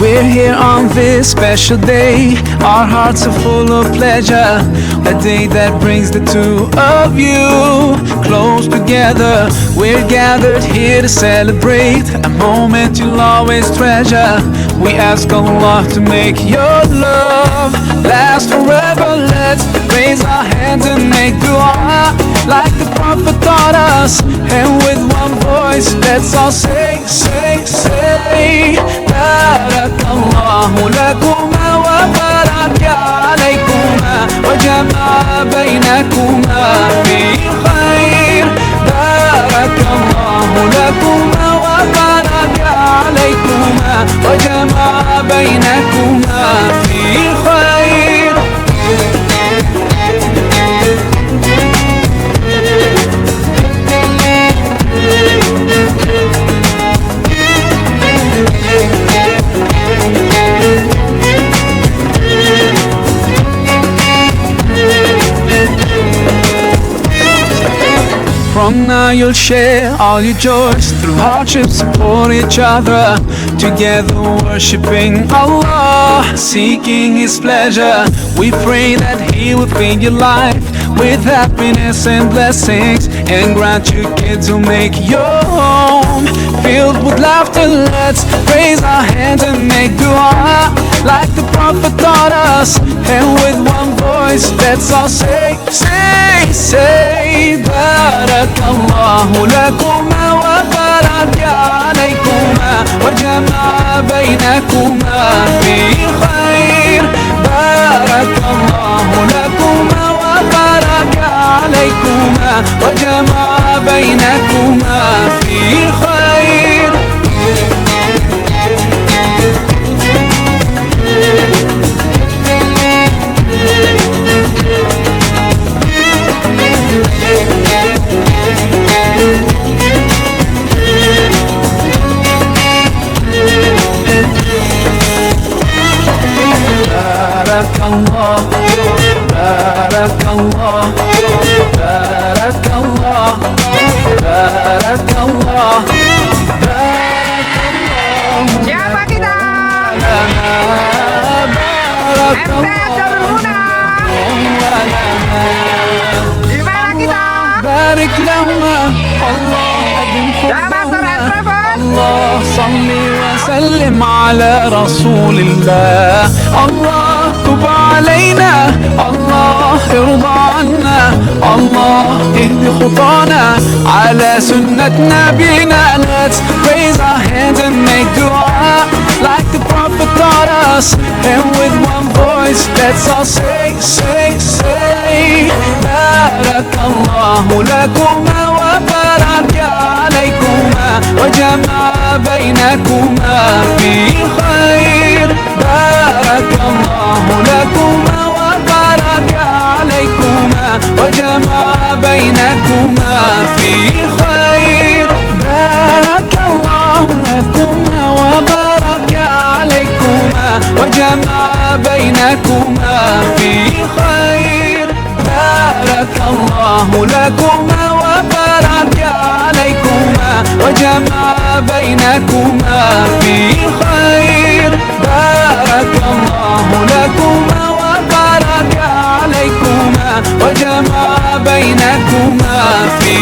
We're here on this special day. Our hearts are full of pleasure. A day that brings the two of you close together. We're gathered here to celebrate a moment you'll always treasure. We ask Allah to make your love last forever. Let's raise our hands and make dua like the Prophet taught us. And with one voice, let's all say, say, say, Barakallahu lakuma wa baraka alaykuma wa jama'a baynakuma fi khair. Barakallahu lakuma wa baraka alaykuma wa jama'a baynakuma fi khair. From now you'll share all your joys. Through hardship support each other. Together worshipping Allah, seeking His pleasure. We pray that He will fill your life with happiness and blessings, and grant you kids who make your home filled with laughter. Let's raise our hands and make dua like the Prophet taught us. And with one voice, let's all say, say, say, Barakallahu lakuma wa baraka alaykuma wa jama'a baynakuma fi khair. Barakallahu lakuma wa baraka alaykuma wa jama'a baynakuma fi khair. Barakallah, Barakallah, Barakallah, Barakallah, Barakallah. Siapa kita? Di mana kita? Barik lana, Allah adin hubbana. Allah salli wa sallim ala Rasulillah. Allah tub علينا. الله ارضى عنا. الله اهدي خطانا على سنة نبينا. Let's raise our hands and make dua like the Prophet taught us. And with one voice, let's all say, say, say, Barakallahu lakuma wa baraka alaykuma wa jama'a baynakuma fi khair. Barakallahu lakuma wa baraka alaykuma wa jama'a baynakuma fi khair. Barakallahu lakuma wa baraka alaykuma wa jama'a baynakuma fi khair. Barakallahu lakuma wa baraka alaykuma wa jama'a baynakuma fi khair. Barakallahu lakuma wa baraka alaykuma wa jama'a baynakuma fi